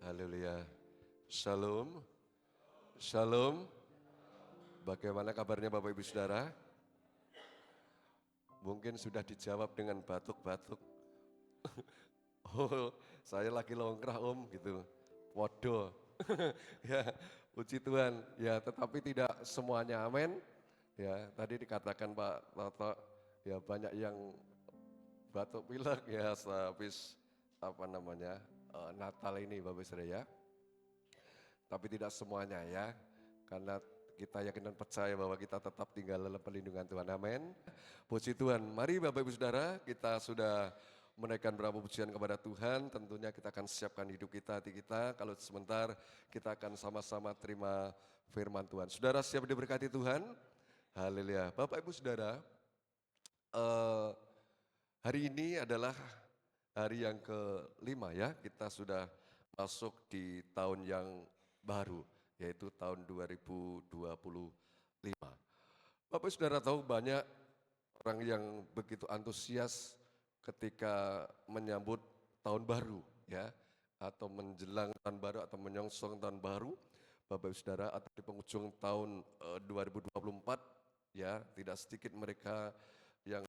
Haleluya. Shalom. Shalom. Bagaimana kabarnya Bapak Ibu Saudara? Mungkin sudah dijawab dengan batuk-batuk. Oh, saya lagi longkrah om gitu. Waduh. Ya, puji Tuhan. Ya, tetapi tidak semuanya. Amin. Ya, tadi dikatakan Pak Toto, ya banyak yang batuk pilek ya habis Natal ini Bapak Saudara ya. Tapi tidak semuanya ya, karena kita yakin dan percaya bahwa kita tetap tinggal dalam perlindungan Tuhan, amin. Puji Tuhan, mari Bapak Ibu Saudara, kita sudah menaikkan berapa pujian kepada Tuhan, tentunya kita akan siapkan hidup kita, hati kita, kalau sebentar kita akan sama-sama terima firman Tuhan. Saudara siap diberkati Tuhan? Haleluya. Bapak Ibu Saudara, hari ini adalah hari yang kelima ya, kita sudah masuk di tahun yang baru, yaitu tahun 2025. Bapak Saudara tahu banyak orang yang begitu antusias ketika menyambut tahun baru ya, atau menjelang tahun baru atau menyongsong tahun baru, Bapak Saudara, atau di penghujung tahun 2024 ya, tidak sedikit mereka yang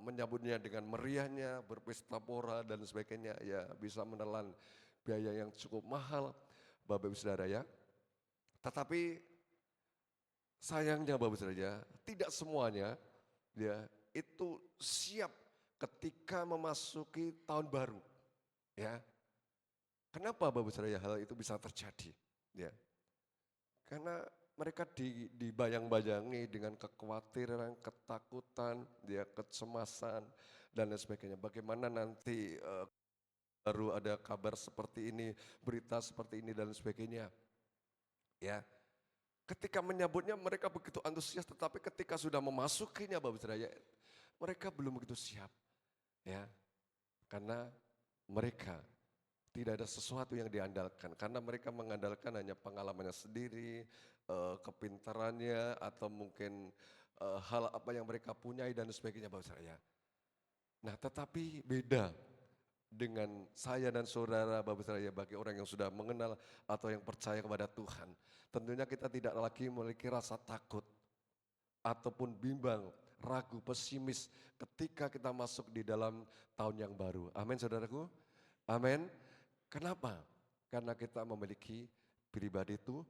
menyambutnya dengan meriahnya, berpesta pora dan sebagainya ya, bisa menelan biaya yang cukup mahal Bapak Ibu Saudara ya. Tetapi sayangnya Bapak Ibu Saudara ya, tidak semuanya ya itu siap ketika memasuki tahun baru ya. Kenapa Bapak Ibu Saudara ya hal itu bisa terjadi ya? Karena mereka dibayang-bayangi dengan kekhawatiran, ketakutan, ya, kecemasan dan lain sebagainya. Bagaimana nanti baru ada kabar seperti ini, berita seperti ini dan sebagainya. Ya, ketika menyambutnya mereka begitu antusias, tetapi ketika sudah memasukinya Bapak Saudara, mereka belum begitu siap. Ya, karena mereka tidak ada sesuatu yang diandalkan, karena mereka mengandalkan hanya pengalamannya sendiri, kepintarannya, atau mungkin hal apa yang mereka punyai dan sebagainya Bapak Saudara. Nah tetapi beda dengan saya dan saudara Bapak Saudara, bagi orang yang sudah mengenal atau yang percaya kepada Tuhan. Tentunya kita tidak lagi memiliki rasa takut ataupun bimbang, ragu, pesimis ketika kita masuk di dalam tahun yang baru. Amin saudaraku, amin. Kenapa? Karena kita memiliki pribadi itu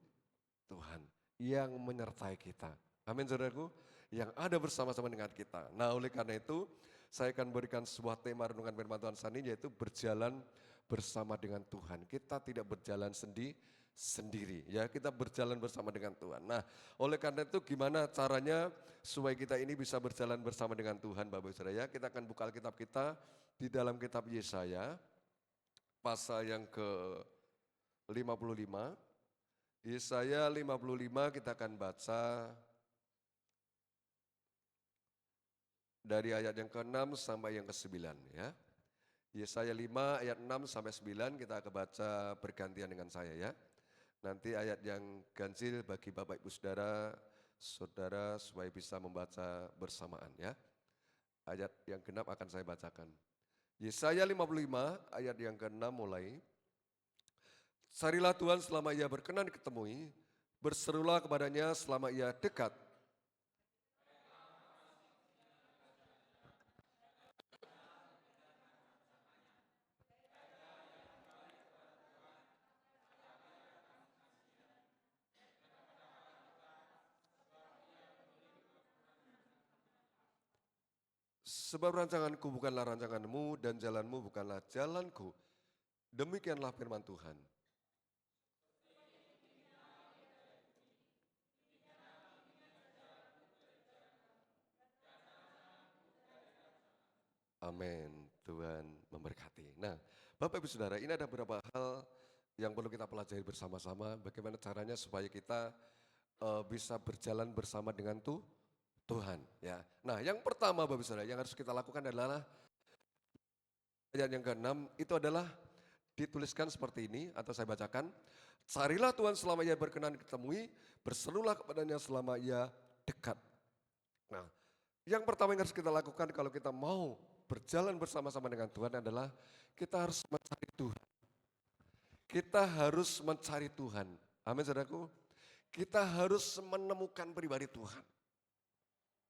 Tuhan yang menyertai kita. Amin saudaraku, yang ada bersama-sama dengan kita. Nah oleh karena itu saya akan berikan sebuah tema renungan firman Tuhan saat ini, yaitu berjalan bersama dengan Tuhan. Kita tidak berjalan sendiri ya, kita berjalan bersama dengan Tuhan. Nah oleh karena itu gimana caranya supaya kita ini bisa berjalan bersama dengan Tuhan Bapak Saudara ya. Kita akan buka Alkitab kita di dalam kitab Yesaya pasal yang ke-55. Yesaya 55 kita akan baca dari ayat yang ke-6 sampai yang ke-9 ya. Yesaya 5 ayat 6 sampai 9 kita akan baca bergantian dengan saya ya. Nanti ayat yang ganjil bagi Bapak Ibu Saudara, saudara supaya bisa membaca bersamaan ya. Ayat yang genap akan saya bacakan. Yesaya 55 ayat yang ke-6 mulai. Carilah Tuhan selama ia berkenan diketemui, berserulah kepadanya selama ia dekat. Sebab rancanganku bukanlah rancanganmu dan jalanmu bukanlah jalanku. Demikianlah firman Tuhan. Amin, Tuhan memberkati. Nah, Bapak Ibu Saudara, ini ada beberapa hal yang perlu kita pelajari bersama-sama. Bagaimana caranya supaya kita bisa berjalan bersama dengan Tuhan. Ya. Nah, yang pertama Bapak Ibu Saudara, yang harus kita lakukan adalah ayat yang ke-6 itu adalah dituliskan seperti ini, atau saya bacakan. Carilah Tuhan selama ia berkenan ditemui, berserulah kepadanya selama ia dekat. Nah, yang pertama yang harus kita lakukan kalau kita mau berjalan bersama-sama dengan Tuhan adalah kita harus mencari Tuhan. Kita harus mencari Tuhan. Amin saudaraku. Kita harus menemukan pribadi Tuhan.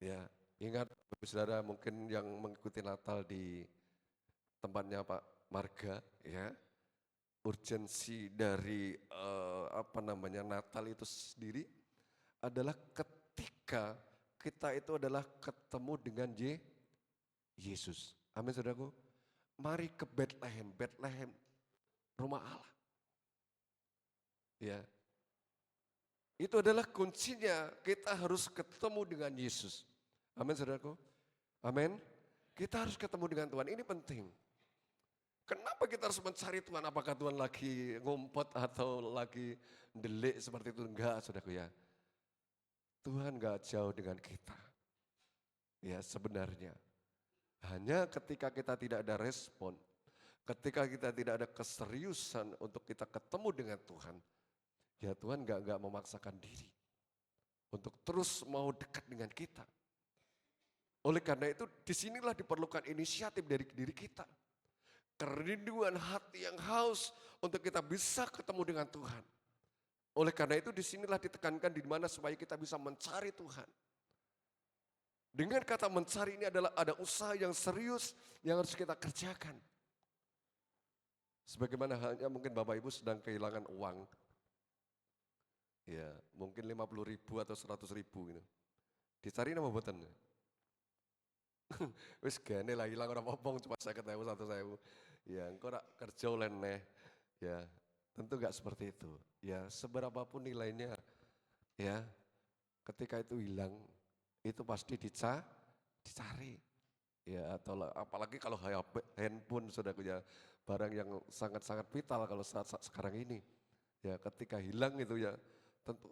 Ya, ingat saudara mungkin yang mengikuti Natal di tempatnya Pak Marga, ya, urgensi dari Natal itu sendiri adalah ketika kita itu adalah ketemu dengan Yesus. Amin saudaraku. Mari ke Bethlehem, Bethlehem rumah Allah. Ya. Itu adalah kuncinya, kita harus ketemu dengan Yesus. Amin saudaraku. Amin. Kita harus ketemu dengan Tuhan, ini penting. Kenapa kita harus mencari Tuhan? Apakah Tuhan lagi ngumpet atau lagi delik seperti itu? Enggak saudaraku ya. Tuhan enggak jauh dengan kita. Ya sebenarnya. Hanya ketika kita tidak ada respon, ketika kita tidak ada keseriusan untuk kita ketemu dengan Tuhan, ya Tuhan enggak memaksakan diri untuk terus mau dekat dengan kita. Oleh karena itu disinilah diperlukan inisiatif dari diri kita. Kerinduan hati yang haus untuk kita bisa ketemu dengan Tuhan. Oleh karena itu disinilah ditekankan di mana supaya kita bisa mencari Tuhan. Dengan kata mencari ini adalah ada usaha yang serius yang harus kita kerjakan. Sebagaimana halnya mungkin Bapak Ibu sedang kehilangan uang. Ya, mungkin 50.000 atau 100.000 gitu. Dicari nama boten. Wis gane lah hilang ora apa-apa cuma 50.000 100.000. Ya, engkau rak kerja oleh neh. Ya, tentu enggak seperti itu. Ya, seberapapun nilainya ya, ketika itu hilang itu pasti dicari. Ya, atau apalagi kalau handphone sudah punya barang yang sangat-sangat vital kalau saat sekarang ini. Ya, ketika hilang itu ya tentu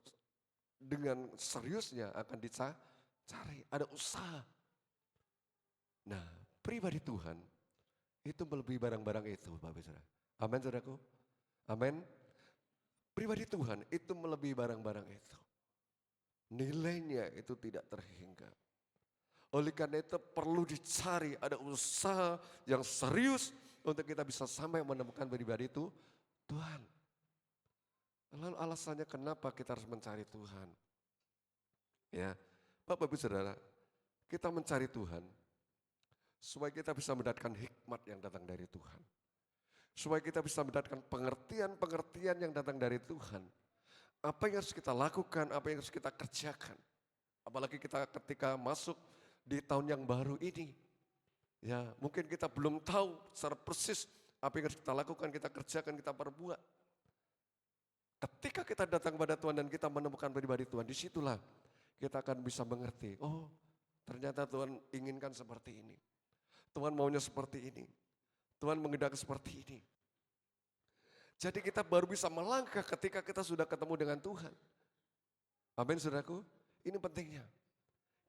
dengan seriusnya akan dicari, ada usaha. Nah, pribadi Tuhan itu melebihi barang-barang itu, Bapak Saudara. Amin, Saudaraku. Amin. Pribadi Tuhan itu melebihi barang-barang itu. Nilainya itu tidak terhingga. Oleh karena itu perlu dicari, ada usaha yang serius untuk kita bisa sampai menemukan pribadi itu Tuhan. Lalu alasannya kenapa kita harus mencari Tuhan? Ya, Bapak Ibu Saudara, kita mencari Tuhan supaya kita bisa mendapatkan hikmat yang datang dari Tuhan. Supaya kita bisa mendapatkan pengertian-pengertian yang datang dari Tuhan. Apa yang harus kita lakukan, apa yang harus kita kerjakan. Apalagi kita ketika masuk di tahun yang baru ini. Ya, mungkin kita belum tahu secara persis apa yang harus kita lakukan, kita kerjakan, kita perbuat. Ketika kita datang kepada Tuhan dan kita menemukan pribadi Tuhan, disitulah kita akan bisa mengerti. Oh, ternyata Tuhan inginkan seperti ini. Tuhan maunya seperti ini. Tuhan menghendaki seperti ini. Jadi kita baru bisa melangkah ketika kita sudah ketemu dengan Tuhan. Amin saudaraku, ini pentingnya.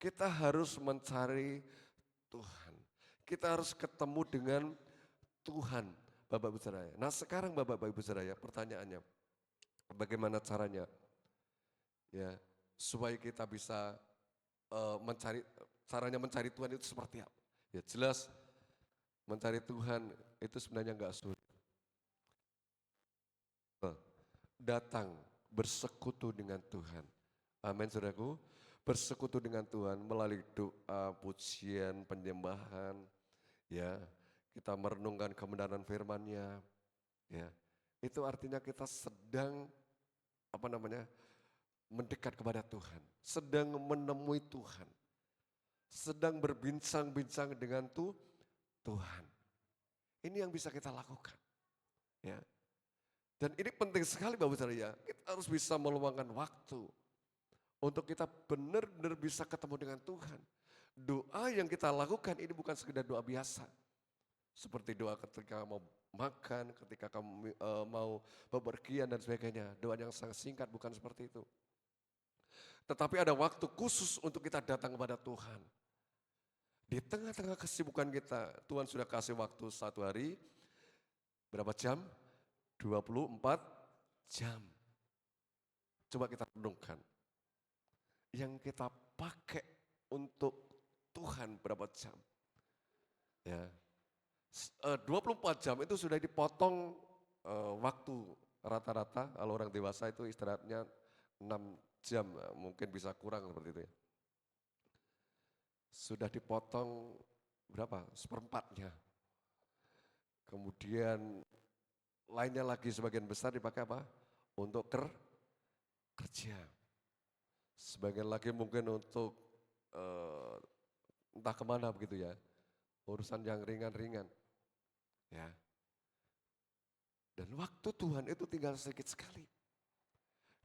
Kita harus mencari Tuhan. Kita harus ketemu dengan Tuhan, Bapak Ibu Saudara. Nah sekarang Bapak Ibu Saudara, pertanyaannya, bagaimana caranya? Ya, supaya kita bisa caranya mencari Tuhan itu seperti apa? Ya jelas mencari Tuhan itu sebenarnya enggak sulit. Datang bersekutu dengan Tuhan. Amin saudaraku. Bersekutu dengan Tuhan melalui doa, pujian, penyembahan. Ya, kita merenungkan kebenaran firman-Nya. Ya, itu artinya kita sedang mendekat kepada Tuhan, sedang menemui Tuhan, sedang berbincang-bincang dengan Tuhan. Ini yang bisa kita lakukan. Ya. Dan ini penting sekali Bapak Saudara ya, kita harus bisa meluangkan waktu untuk kita benar-benar bisa ketemu dengan Tuhan. Doa yang kita lakukan ini bukan sekedar doa biasa. Seperti doa ketika mau makan, ketika kamu mau bepergian dan sebagainya. Doa yang sangat singkat bukan seperti itu. Tetapi ada waktu khusus untuk kita datang kepada Tuhan. Di tengah-tengah kesibukan kita, Tuhan sudah kasih waktu 1 hari, berapa jam? 24 jam. Coba kita renungkan. Yang kita pakai untuk Tuhan berapa jam? Ya. 24 jam itu sudah dipotong waktu rata-rata kalau orang dewasa itu istirahatnya 6 jam, mungkin bisa kurang seperti itu ya. Sudah dipotong berapa? Seperempatnya. Kemudian lainnya lagi sebagian besar dipakai apa? Untuk kerja. Sebagian lagi mungkin untuk eh, entah kemana begitu ya. Urusan yang ringan-ringan. Ya. Dan waktu Tuhan itu tinggal sedikit sekali.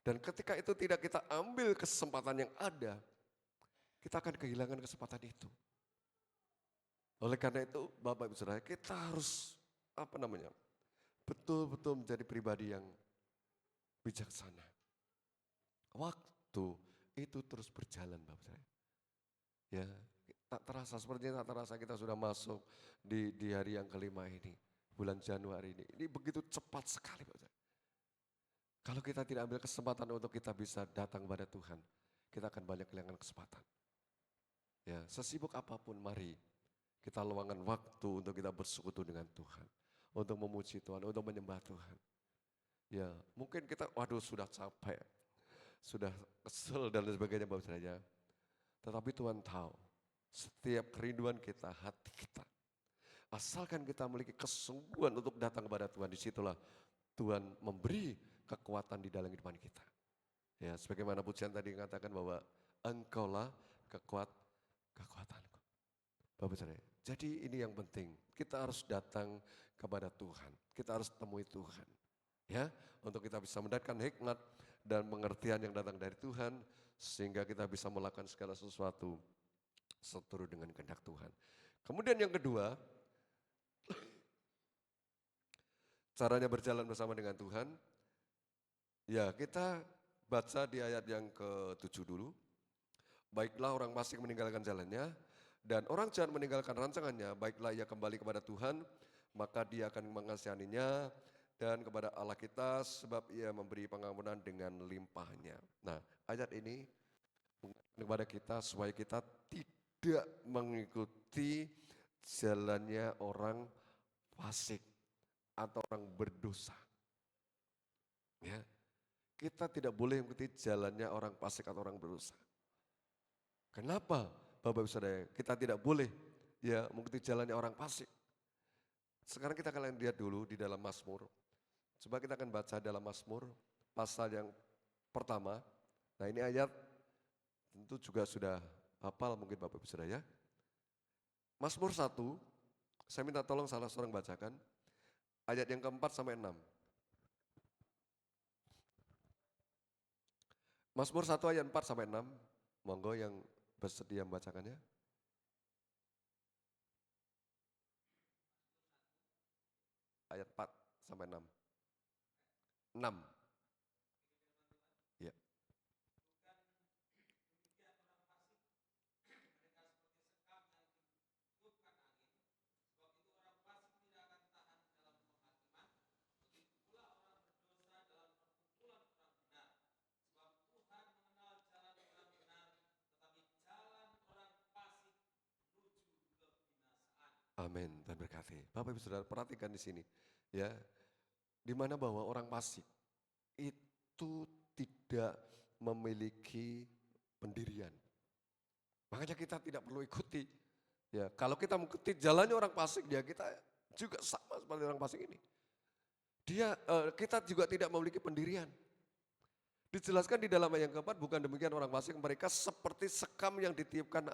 Dan ketika itu tidak kita ambil kesempatan yang ada, kita akan kehilangan kesempatan itu. Oleh karena itu, Bapak Ibu Saudara, kita harus betul-betul menjadi pribadi yang bijaksana. Waktu itu terus berjalan, Bapak Saudara. Ya, tak terasa sepertinya tak terasa kita sudah masuk di hari yang kelima ini, bulan Januari ini. Ini begitu cepat sekali, Bapak Saudara. Kalau kita tidak ambil kesempatan untuk kita bisa datang kepada Tuhan, kita akan banyak kehilangan kesempatan. Ya, sesibuk apapun mari kita luangkan waktu untuk kita bersekutu dengan Tuhan, untuk memuji Tuhan, untuk menyembah Tuhan. Ya, mungkin kita waduh sudah capek, sudah kesel dan lain sebagainya Bapak Saudara. Tetapi Tuhan tahu setiap kerinduan kita, hati kita. Asalkan kita memiliki kesungguhan untuk datang kepada Tuhan, disitulah Tuhan memberi kekuatan di dalam kehidupan kita. Ya, sebagaimana pujian tadi mengatakan bahwa engkaulah kekuatanku. Bapak Saudara, jadi ini yang penting. Kita harus datang kepada Tuhan. Kita harus temui Tuhan. Ya, untuk kita bisa mendapatkan hikmat dan pengertian yang datang dari Tuhan sehingga kita bisa melakukan segala sesuatu seturut dengan kehendak Tuhan. Kemudian yang kedua, caranya berjalan bersama dengan Tuhan. Ya, kita baca di ayat yang ke-7 dulu. Baiklah orang fasik meninggalkan jalannya, dan orang jahat meninggalkan rancangannya, baiklah ia kembali kepada Tuhan, maka dia akan mengasihaninya, dan kepada Allah kita sebab ia memberi pengampunan dengan limpahnya. Nah, ayat ini kepada kita supaya kita tidak mengikuti jalannya orang fasik atau orang berdosa. Ya, kita tidak boleh mengikuti jalannya orang fasik atau orang berdosa. Kenapa Bapak Ibu Saudara? Kita tidak boleh ya mengikuti jalannya orang fasik. Sekarang kita akan lihat dulu di dalam Mazmur. Coba kita akan baca dalam Mazmur pasal yang pertama. Nah ini ayat tentu juga sudah hafal mungkin Bapak Ibu Saudara ya. Mazmur 1, saya minta tolong salah seorang bacakan. Ayat yang keempat sampai 6. Mazmur 1 ayat 4 sampai 6. Monggo yang bersedia membacakannya. Ayat 4 sampai 6. 6. Ya. Amin dan berkati. Bapak Ibu Saudara perhatikan di sini ya, di mana bahwa orang fasik itu tidak memiliki pendirian. Makanya kita tidak perlu ikuti. Ya, kalau kita mengikuti jalannya orang fasik, ya kita juga sama seperti orang fasik ini. Kita juga tidak memiliki pendirian. Dijelaskan di dalam ayat yang keempat, bukan demikian orang fasik, mereka seperti sekam yang ditiupkan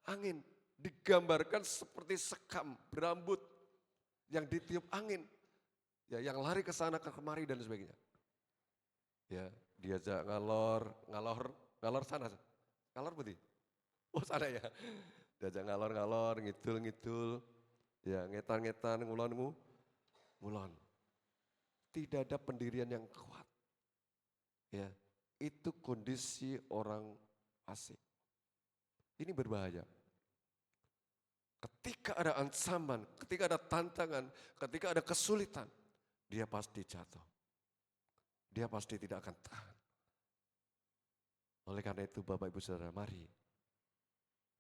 angin. Digambarkan seperti sekam berambut yang ditiup angin. Ya, yang lari ke sana ke kemari dan sebagainya. Ya, diajak ngalor sana. Ngalor berarti? Oh sana ya. Diajak ngalor, ngidul, ya ngetan, ngulon. Tidak ada pendirian yang kuat. Ya, itu kondisi orang fasik. Ini berbahaya. Ketika ada ancaman, ketika ada tantangan, ketika ada kesulitan, dia pasti jatuh. Dia pasti tidak akan tahan. Oleh karena itu Bapak Ibu Saudara, mari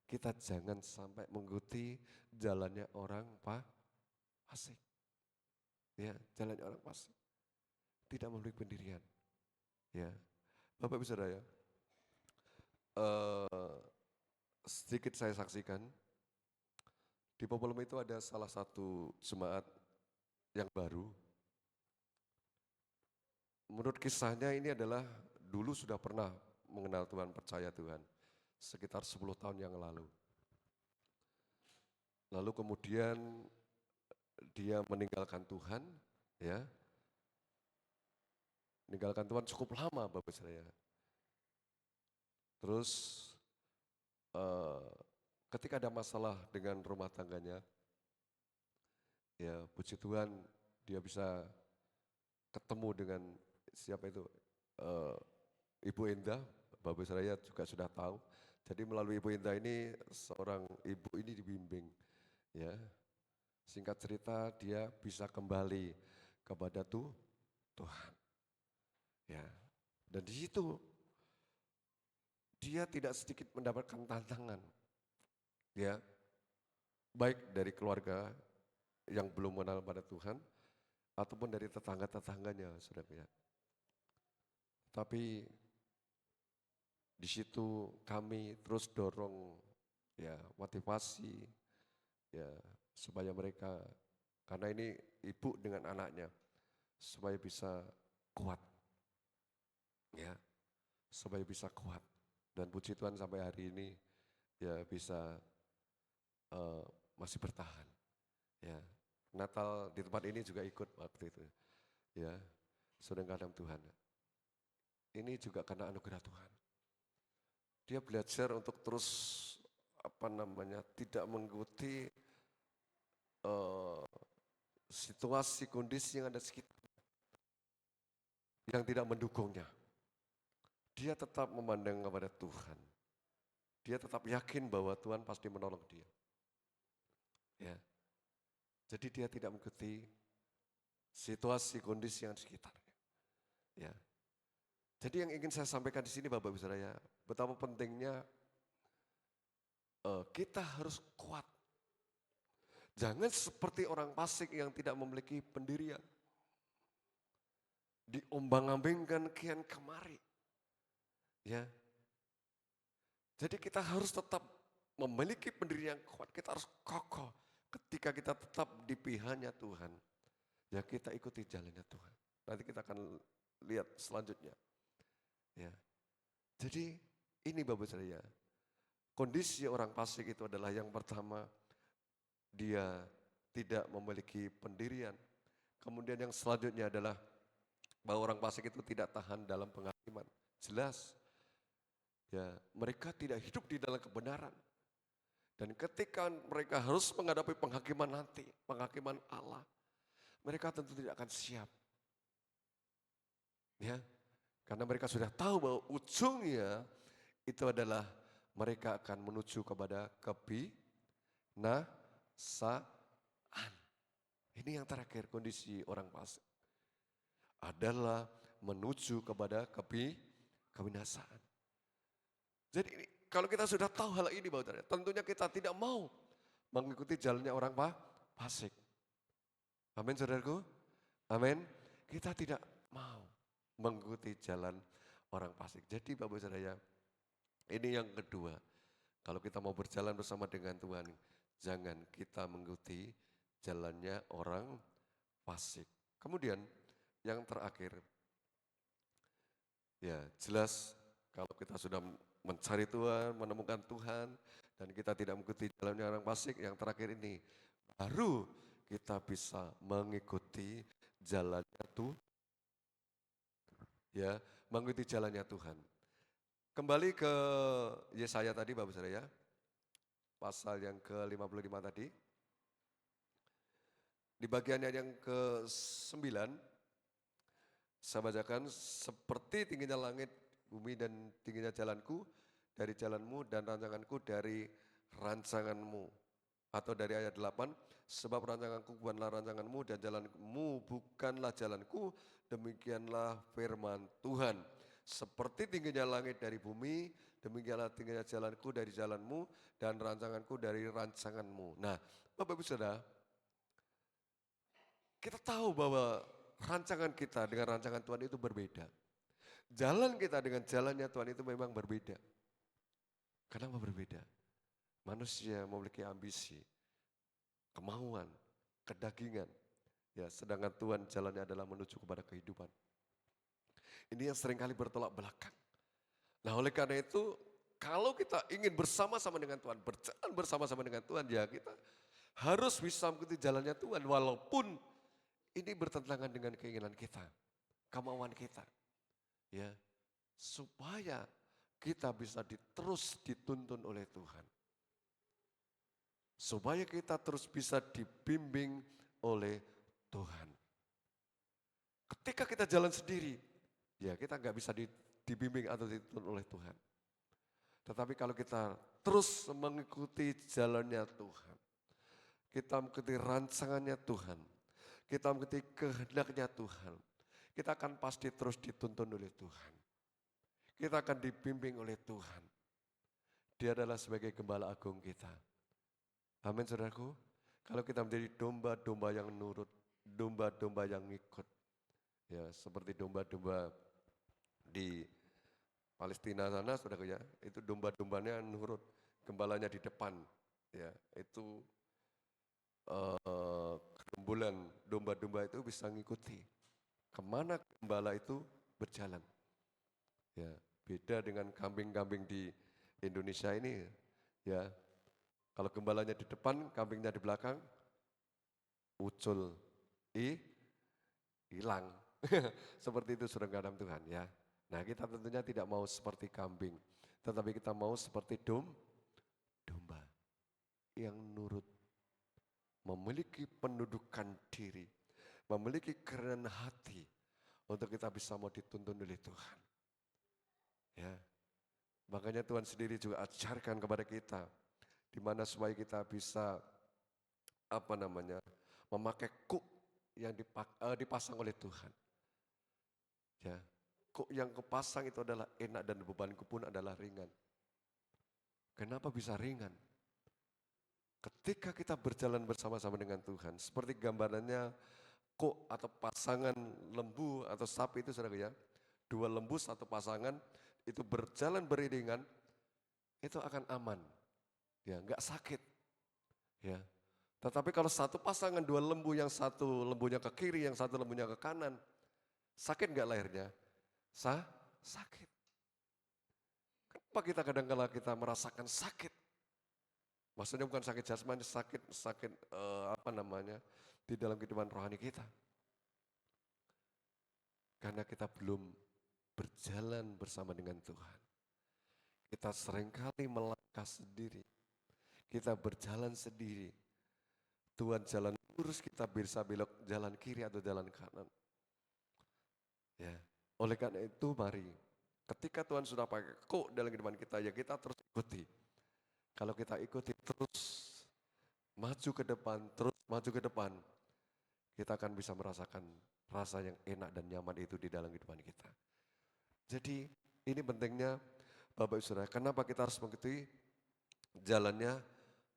kita jangan sampai mengikuti jalannya orang fasik. Ya, jalannya orang fasik. Tidak memiliki pendirian. Ya, Bapak Ibu Saudara ya. eh, Sedikit saya saksikan, di Popolem itu ada salah satu jemaat yang baru. Menurut kisahnya ini adalah dulu sudah pernah mengenal Tuhan, percaya Tuhan. Sekitar 10 tahun yang lalu. Lalu kemudian dia meninggalkan Tuhan, ya, meninggalkan Tuhan cukup lama Bapak saya. Terus eh, ketika ada masalah dengan rumah tangganya, ya puji Tuhan dia bisa ketemu dengan siapa itu, eh, Ibu Endah, Bapak saya juga sudah tahu. Jadi melalui Ibu Endah ini seorang ibu ini dibimbing, ya. Singkat cerita dia bisa kembali kepada Tuhan, ya. Dan di situ dia tidak sedikit mendapatkan tantangan, ya, baik dari keluarga yang belum mengenal pada Tuhan ataupun dari tetangga-tetangganya, saudara. Tapi di situ kami terus dorong, ya, motivasi, ya, supaya mereka, karena ini ibu dengan anaknya, supaya bisa kuat, ya, supaya bisa kuat. Dan puji Tuhan sampai hari ini ya bisa eh, masih bertahan, ya. Natal di tempat ini juga ikut waktu itu, ya, sedang kadang Tuhan. Ini juga karena anugerah Tuhan. Dia belajar untuk terus tidak mengikuti eh, situasi kondisi yang ada sekitar yang tidak mendukungnya. Dia tetap memandang kepada Tuhan. Dia tetap yakin bahwa Tuhan pasti menolong dia. Ya. Jadi dia tidak mengikuti situasi kondisi yang di sekitarnya. Ya. Jadi yang ingin saya sampaikan di sini Bapak Ibu Saudara, betapa pentingnya kita harus kuat. Jangan seperti orang fasik yang tidak memiliki pendirian. Diombang-ambingkan kian kemari. Ya. Jadi kita harus tetap memiliki pendirian yang kuat. Kita harus kokoh ketika kita tetap di pihaknya Tuhan. Ya kita ikuti jalannya Tuhan. Nanti kita akan lihat selanjutnya. Ya. Jadi ini Bapak saya. Kondisi orang fasik itu adalah yang pertama dia tidak memiliki pendirian. Kemudian yang selanjutnya adalah bahwa orang fasik itu tidak tahan dalam penghakiman. Jelas. Ya, mereka tidak hidup di dalam kebenaran. Dan ketika mereka harus menghadapi penghakiman nanti, penghakiman Allah, mereka tentu tidak akan siap. Ya, karena mereka sudah tahu bahwa ujungnya itu adalah mereka akan menuju kepada kebinasaan. Ini yang terakhir kondisi orang fasik adalah menuju kepada kebinasaan. Jadi kalau kita sudah tahu hal ini, tentunya kita tidak mau mengikuti jalannya orang fasik. Amin, saudaraku. Amin. Kita tidak mau mengikuti jalan orang fasik. Jadi Bapak Saudara, ini yang kedua. Kalau kita mau berjalan bersama dengan Tuhan, jangan kita mengikuti jalannya orang fasik. Kemudian yang terakhir, ya jelas kalau kita sudah mencari Tuhan, menemukan Tuhan, dan kita tidak mengikuti jalannya orang fasik, yang terakhir ini, baru kita bisa mengikuti jalannya Tuhan. Ya, mengikuti jalannya Tuhan. Kembali ke Yesaya tadi Bapak Saudara ya, pasal yang ke-55 tadi. Di bagiannya yang ke-9, saya bacakan, seperti tingginya langit, bumi dan tingginya jalanku dari jalanmu dan rancanganku dari rancanganmu. Atau dari ayat 8, sebab rancanganku bukanlah rancanganmu dan jalanmu bukanlah jalanku, demikianlah firman Tuhan. Seperti tingginya langit dari bumi, demikianlah tingginya jalanku dari jalanmu dan rancanganku dari rancanganmu. Nah, Bapak Ibu Saudara, Kita tahu bahwa rancangan kita dengan rancangan Tuhan itu berbeda. Jalan kita dengan jalannya Tuhan itu memang berbeda. Kenapa berbeda? Manusia memiliki ambisi, kemauan, kedagingan. Ya, sedangkan Tuhan jalannya adalah menuju kepada kehidupan. Ini yang seringkali bertolak belakang. Nah, oleh karena itu, kalau kita ingin bersama-sama dengan Tuhan, berjalan bersama-sama dengan Tuhan, ya kita harus bisa mengikuti jalannya Tuhan. Walaupun ini bertentangan dengan keinginan kita, kemauan kita. Ya, supaya kita bisa terus dituntun oleh Tuhan. Supaya kita terus bisa dibimbing oleh Tuhan. Ketika kita jalan sendiri, ya kita nggak bisa dibimbing atau dituntun oleh Tuhan. Tetapi kalau kita terus mengikuti jalannya Tuhan, kita mengikuti rancangannya Tuhan, kita mengikuti kehendaknya Tuhan, kita akan pasti terus dituntun oleh Tuhan. Kita akan dibimbing oleh Tuhan. Dia adalah sebagai gembala agung kita. Amin saudaraku. Kalau kita menjadi domba-domba yang nurut, domba-domba yang ngikut. Ya, seperti domba-domba di Palestina sana saudaraku ya, itu domba-dombanya nurut, gembalanya di depan. Ya, itu gerombolan domba-domba itu bisa ngikuti kemana gembala itu berjalan. Ya, beda dengan kambing-kambing di Indonesia ini ya. Kalau gembalanya di depan, kambingnya di belakang, ucul, hilang. Seperti itu saudara dalam Tuhan ya. Nah kita tentunya tidak mau seperti kambing, tetapi kita mau seperti domba yang nurut, memiliki pendudukan diri, memiliki kerendahan hati untuk kita bisa mau dituntun oleh Tuhan. Ya, makanya Tuhan sendiri juga ajarkan kepada kita, di mana supaya kita bisa memakai kuk yang dipasang oleh Tuhan. Ya, kuk yang kepasang itu adalah enak dan bebanku pun adalah ringan. Kenapa bisa ringan? Ketika kita berjalan bersama-sama dengan Tuhan, seperti gambarannya kuk atau pasangan lembu atau sapi itu saudara ya, dua lembu satu pasangan itu berjalan beriringan, itu akan aman. Ya, enggak sakit. Ya. Tetapi kalau satu pasangan dua lembu, yang satu lembunya ke kiri, yang satu lembunya ke kanan, sakit enggak lahirnya? Sakit. Kenapa kita kadang-kala kita merasakan sakit? Maksudnya bukan sakit jasmani, sakit di dalam kehidupan rohani kita. Karena kita belum berjalan bersama dengan Tuhan. Kita seringkali melangkah sendiri. Kita berjalan sendiri. Tuhan jalan lurus, kita bisa belok jalan kiri atau jalan kanan. Ya, oleh karena itu mari, ketika Tuhan sudah pakai kok dalam kehidupan kita, ya kita terus ikuti. Kalau kita ikuti terus maju ke depan, terus maju ke depan, kita akan bisa merasakan rasa yang enak dan nyaman itu di dalam kehidupan kita. Jadi ini pentingnya Bapak Ibu Saudara, kenapa kita harus mengikuti jalannya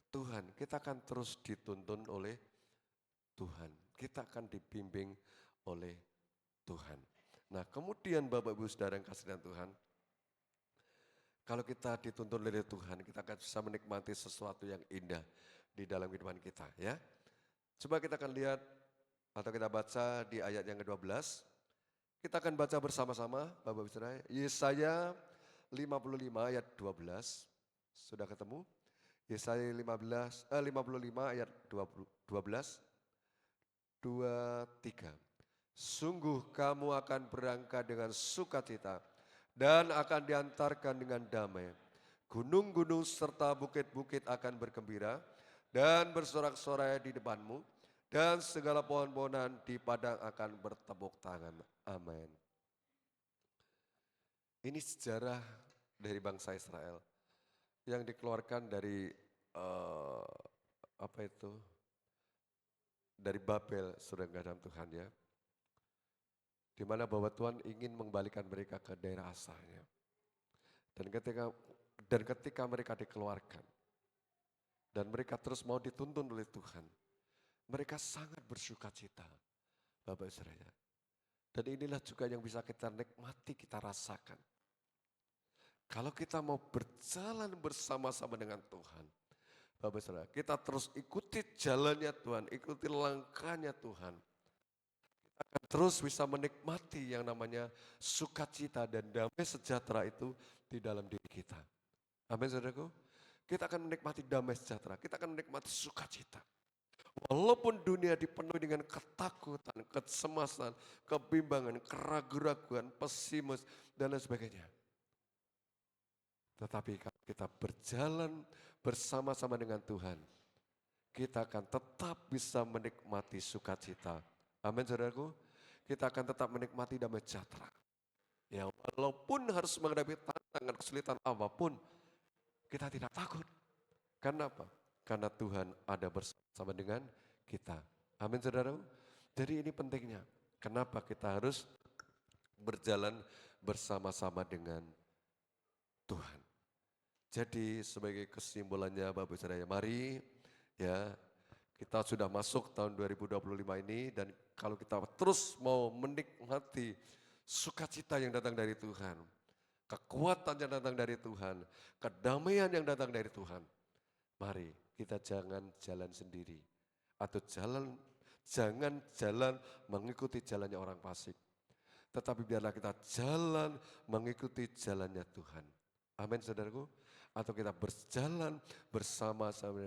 Tuhan? Kita akan terus dituntun oleh Tuhan. Kita akan dibimbing oleh Tuhan. Nah kemudian Bapak Ibu Saudara yang kasih dengan Tuhan, kalau kita dituntun oleh Tuhan, kita akan bisa menikmati sesuatu yang indah di dalam kehidupan kita ya. Coba kita akan lihat atau kita baca di ayat yang ke-12. Kita akan baca bersama-sama Bapak Ibu Saudara, Yesaya 55 ayat 12. Sudah ketemu? Yesaya 55 ayat 12. 23. Sungguh kamu akan berangkat dengan sukacita dan akan diantarkan dengan damai. Gunung-gunung serta bukit-bukit akan bergembira dan bersorak-sorai di depanmu, dan segala pohon-pohonan di padang akan bertepuk tangan. Amin. Ini sejarah dari bangsa Israel yang dikeluarkan dari dari Babel, saudara dalam Tuhan ya. Di mana bahwa Tuhan ingin mengembalikan mereka ke daerah asalnya. Dan ketika mereka dikeluarkan dan mereka terus mau dituntun oleh Tuhan, mereka sangat bersuka cita. Bapak Saudara. Dan inilah juga yang bisa kita nikmati, kita rasakan. Kalau kita mau berjalan bersama-sama dengan Tuhan, Bapak Saudara, kita terus ikuti jalannya Tuhan, ikuti langkahnya Tuhan. Kita akan terus bisa menikmati yang namanya sukacita dan damai sejahtera itu di dalam diri kita. Amin saudaraku. Kita akan menikmati damai sejahtera, kita akan menikmati sukacita. Walaupun dunia dipenuhi dengan ketakutan, kecemasan, kebimbangan, keraguan-raguan, pesimis, dan lain sebagainya. Tetapi kalau kita berjalan bersama-sama dengan Tuhan, kita akan tetap bisa menikmati sukacita. Amin saudaraku. Kita akan tetap menikmati damai sejahtera. Ya, walaupun harus menghadapi tantangan kesulitan apapun, kita tidak takut. Karena apa? Karena Tuhan ada bersama dengan kita. Amin saudaraku. Jadi ini pentingnya. Kenapa kita harus berjalan bersama-sama dengan Tuhan. Jadi sebagai kesimpulannya Bapak Ibu Saudara, mari ya kita sudah masuk tahun 2025 ini dan kalau kita terus mau menikmati sukacita yang datang dari Tuhan, kekuatan yang datang dari Tuhan, kedamaian yang datang dari Tuhan, mari kita jangan jalan sendiri atau jangan jalan mengikuti jalannya orang fasik. Tetapi biarlah kita jalan mengikuti jalannya Tuhan. Amin saudaraku. Atau kita berjalan bersama-sama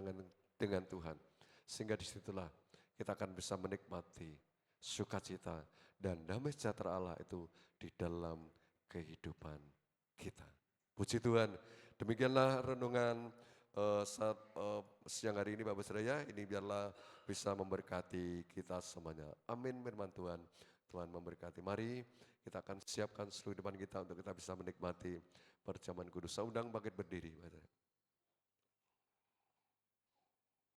dengan Tuhan. Sehingga disitulah kita akan bisa menikmati sukacita dan damai sejahtera Allah itu di dalam kehidupan kita. Puji Tuhan. Demikianlah renungan saat siang hari ini Bapak Saudara. Ini biarlah bisa memberkati kita semuanya. Amin firman Tuhan. Tuhan memberkati. Mari kita akan siapkan seluruh depan kita untuk kita bisa menikmati perjamuan kudus. Saya undang bangkit berdiri.